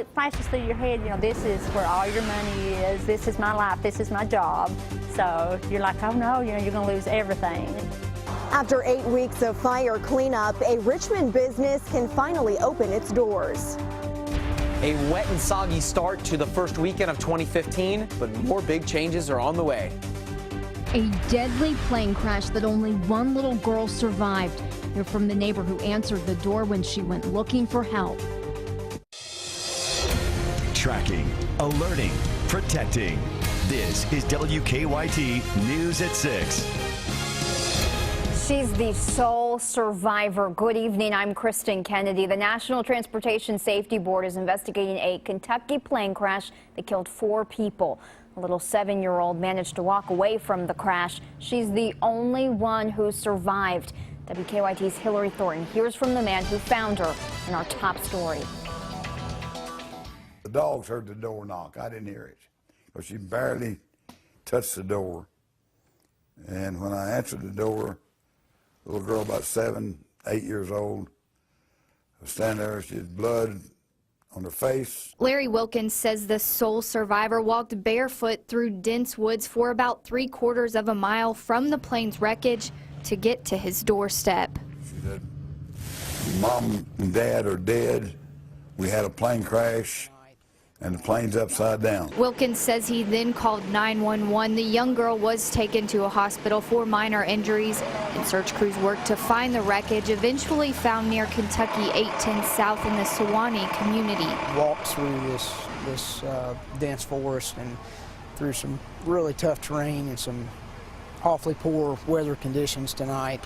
It flashes through your head, you know, this is where all your money is, this is my life, this is my job. So you're like, oh no, you know, you're going to lose everything. After 8 weeks of fire cleanup, a Richmond business can finally open its doors. A wet and soggy start to the first weekend of 2015, but more big changes are on the way. A deadly plane crash that only one little girl survived. You're from the neighbor who answered the door when she went looking for help. Tracking, alerting, protecting. This is WKYT News at 6. She's the sole survivor. Good evening, I'm Kristen Kennedy. The National Transportation Safety Board is investigating a Kentucky plane crash that killed 4 people. A little 7-year-old managed to walk away from the crash. She's the only one who survived. WKYT's Hillary Thornton hears from the man who found her in our top story. The dogs heard the door knock. I didn't hear it, but she barely touched the door. And when I answered the door, a little girl about 7, 8 years old was standing there. She had blood on her face. Larry Wilkins says the sole survivor walked barefoot through dense woods for about 3/4 of a mile from the plane's wreckage to get to his doorstep. She said, Mom and Dad are dead. We had a plane crash and the plane's upside down. Wilkins says he then called 911. The young girl was taken to a hospital for minor injuries, and search crews worked to find the wreckage, eventually found near Kentucky 810 South in the Sewanee community. Walked through this dense forest and through some really tough terrain and some awfully poor weather conditions tonight.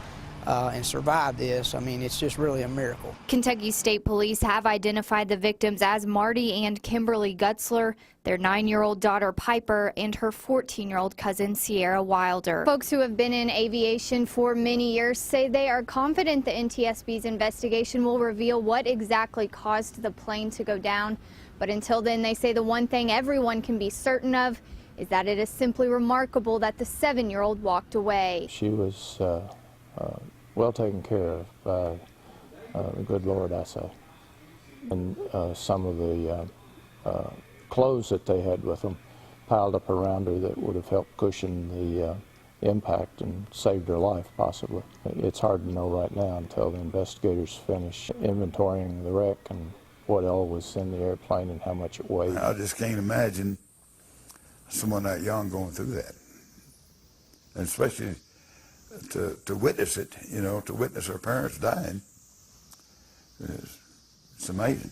And survive this. I mean, it's just really a miracle. Kentucky State Police have identified the victims as Marty and Kimberly Gutzler, their 9-year-old daughter Piper, and her 14-year-old cousin Sierra Wilder. Folks who have been in aviation for many years say they are confident the NTSB's investigation will reveal what exactly caused the plane to go down. But until then, they say the one thing everyone can be certain of is that it is simply remarkable that the 7-year-old walked away. She was well taken care of by the good Lord, I say. And some of the clothes that they had with them piled up around her that would have helped cushion the impact and saved her life, possibly. It's hard to know right now until the investigators finish inventorying the wreck and what all was in the airplane and how much it weighed. I just can't imagine someone that young going through that, and especially to witness it, you know, to witness her parents dying. It's amazing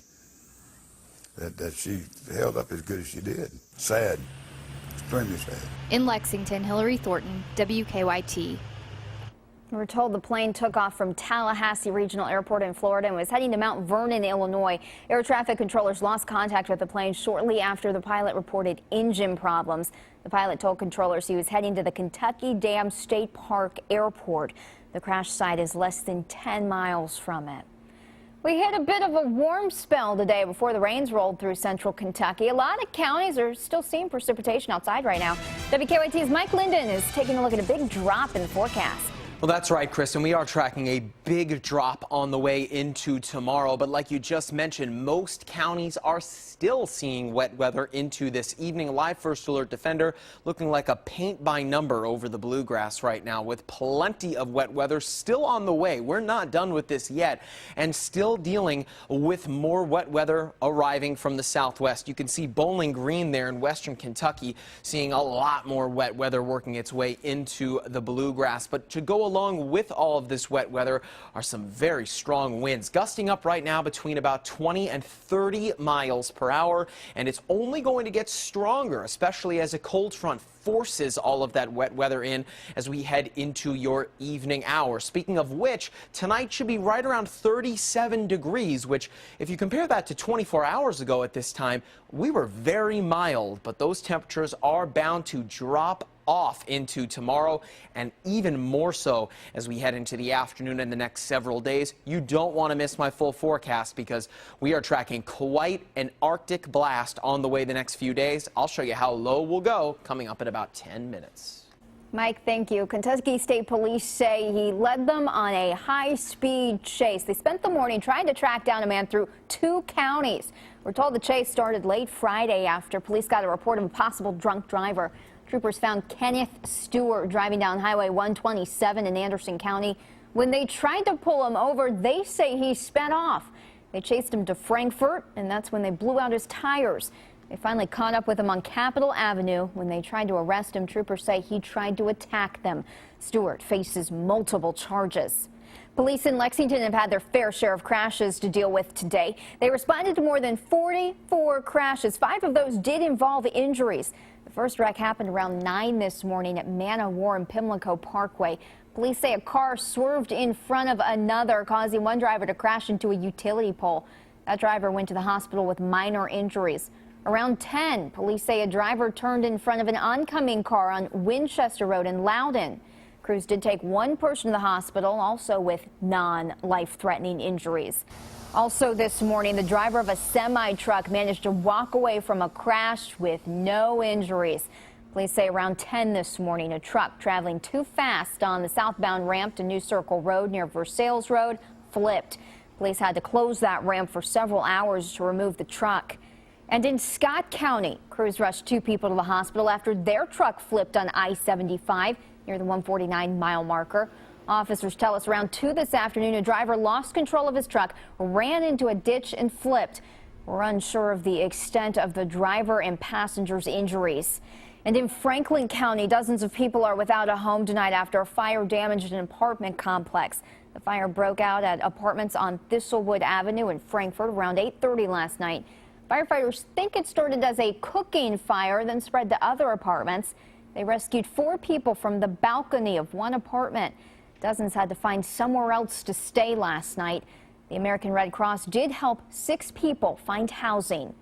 that she held up as good as she did. Sad, extremely sad. In Lexington, Hillary Thornton, WKYT. We're told the plane took off from Tallahassee Regional Airport in Florida and was heading to Mount Vernon, Illinois. Air traffic controllers lost contact with the plane shortly after the pilot reported engine problems. The pilot told controllers he was heading to the Kentucky Dam State Park Airport. The crash site is less than 10 miles from it. We hit a bit of a warm spell today before the rains rolled through central Kentucky. A lot of counties are still seeing precipitation outside right now. WKYT's Mike Linden is taking a look at a big drop in the forecast. Well, that's right, Kristen. We are tracking a big drop on the way into tomorrow. But like you just mentioned, most counties are still seeing wet weather into this evening. Live First Alert Defender looking like a paint by number over the bluegrass right now, with plenty of wet weather still on the way. We're not done with this yet, and still dealing with more wet weather arriving from the southwest. You can see Bowling Green there in western Kentucky seeing a lot more wet weather working its way into the bluegrass. But to go along with all of this wet weather are some very strong winds, gusting up right now between about 20 and 30 miles per hour, and it's only going to get stronger, especially as a cold front forces all of that wet weather in as we head into your evening hours. Speaking of which, tonight should be right around 37 degrees, which if you compare that to 24 hours ago at this time, we were very mild, but those temperatures are bound to drop off into tomorrow, and even more so as we head into the afternoon and the next several days. You don't want to miss my full forecast because we are tracking quite an Arctic blast on the way the next few days. I'll show you how low we'll go coming up in about 10 minutes. Mike, thank you. Kentucky State Police say he led them on a high-speed chase. They spent the morning trying to track down a man through 2 counties. We're told the chase started late Friday after police got a report of a possible drunk driver. Troopers found Kenneth Stewart driving down Highway 127 in Anderson County. When they tried to pull him over, they say he sped off. They chased him to Frankfort, and that's when they blew out his tires. They finally caught up with him on Capitol Avenue. When they tried to arrest him, troopers say he tried to attack them. Stewart faces multiple charges. Police in Lexington have had their fair share of crashes to deal with today. They responded to more than 44 crashes. 5 of those did involve injuries. The first wreck happened around 9 this morning at Manna War and Pimlico Parkway. Police say a car swerved in front of another, causing one driver to crash into a utility pole. That driver went to the hospital with minor injuries. Around 10, police say a driver turned in front of an oncoming car on Winchester Road in Loudon. Crews did take one person to the hospital, also with non-life-threatening injuries. Also this morning, the driver of a semi-truck managed to walk away from a crash with no injuries. Police say around 10 this morning, a truck traveling too fast on the southbound ramp to New Circle Road near Versailles Road flipped. Police had to close that ramp for several hours to remove the truck. And in Scott County, crews rushed 2 people to the hospital after their truck flipped on I-75 near the 149-mile marker. Officers tell us around 2 this afternoon, a driver lost control of his truck, ran into a ditch and flipped. We're unsure of the extent of the driver and passenger's injuries. And in Franklin County, dozens of people are without a home tonight after a fire damaged an apartment complex. The fire broke out at apartments on Thistlewood Avenue in Frankfort around 8:30 last night. Firefighters think it started as a cooking fire, then spread to other apartments. They rescued 4 people from the balcony of one apartment. Dozens had to find somewhere else to stay last night. The American Red Cross did help 6 people find housing.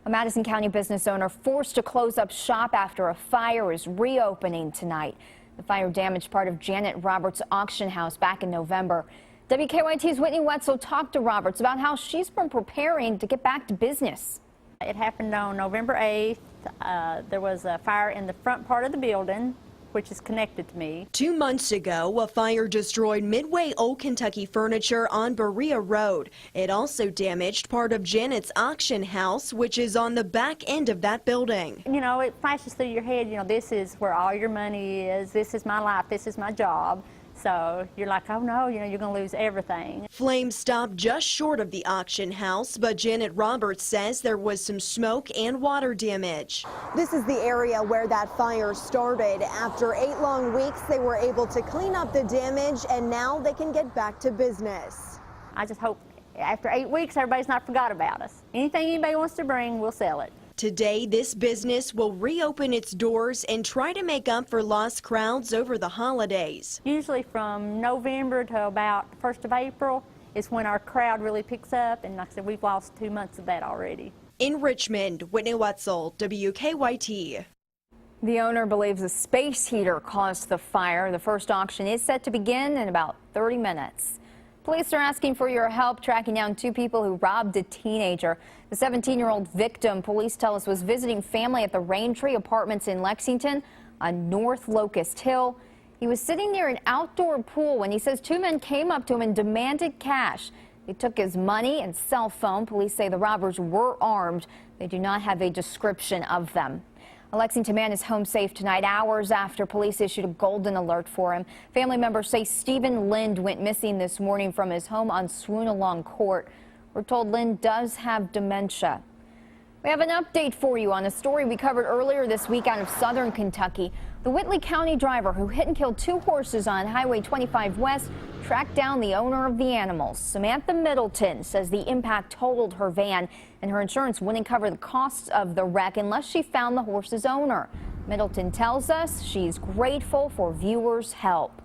A Madison County business owner forced to close up shop after a fire is reopening tonight. The fire damaged part of Janet Roberts' auction house back in November. WKYT's Whitney Wetzel talked to Roberts about how she's been preparing to get back to business. It happened on November 8th. There was a fire in the front part of the building, which is connected to me. 2 months ago, a fire destroyed Midway Old Kentucky Furniture on Berea Road. It also damaged part of Janet's auction house, which is on the back end of that building. You know, it flashes through your head, you know, this is where all your money is, this is my life, this is my job. So you're like, oh no, you know, you're going to lose everything. Flames stopped just short of the auction house, but Janet Roberts says there was some smoke and water damage. This is the area where that fire started. After 8 long weeks, they were able to clean up the damage, and now they can get back to business. I just hope after 8 weeks, everybody's not forgot about us. Anything anybody wants to bring, we'll sell it. Today, this business will reopen its doors and try to make up for lost crowds over the holidays. Usually from November to about the 1st of April is when our crowd really picks up, and like I said, we've lost 2 months of that already. In Richmond, Whitney Wetzel, WKYT. The owner believes a space heater caused the fire. The first auction is set to begin in about 30 minutes. Police are asking for your help tracking down 2 people who robbed a teenager. The 17-year-old victim, police tell us, was visiting family at the Raintree Apartments in Lexington on North Locust Hill. He was sitting near an outdoor pool when he says 2 men came up to him and demanded cash. They took his money and cell phone. Police say the robbers were armed. They do not have a description of them. A Lexington man is home safe tonight, hours after police issued a golden alert for him. Family members say Stephen Lind went missing this morning from his home on Swoonalong Court. We're told Lind does have dementia. We have an update for you on a story we covered earlier this week out of southern Kentucky. The Whitley County driver who hit and killed 2 horses on Highway 25 West tracked down the owner of the animals. Samantha Middleton says the impact totaled her van, and her insurance wouldn't cover the costs of the wreck unless she found the horse's owner. Middleton tells us she's grateful for viewers' help.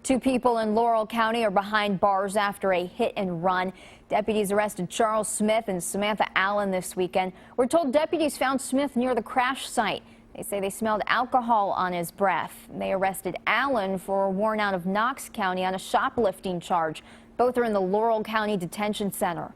2 people in Laurel County are behind bars after a hit and run. Deputies arrested Charles Smith and Samantha Allen this weekend. We're told deputies found Smith near the crash site. They say they smelled alcohol on his breath. They arrested Allen for a warrant out of Knox County on a shoplifting charge. Both are in the Laurel County Detention Center.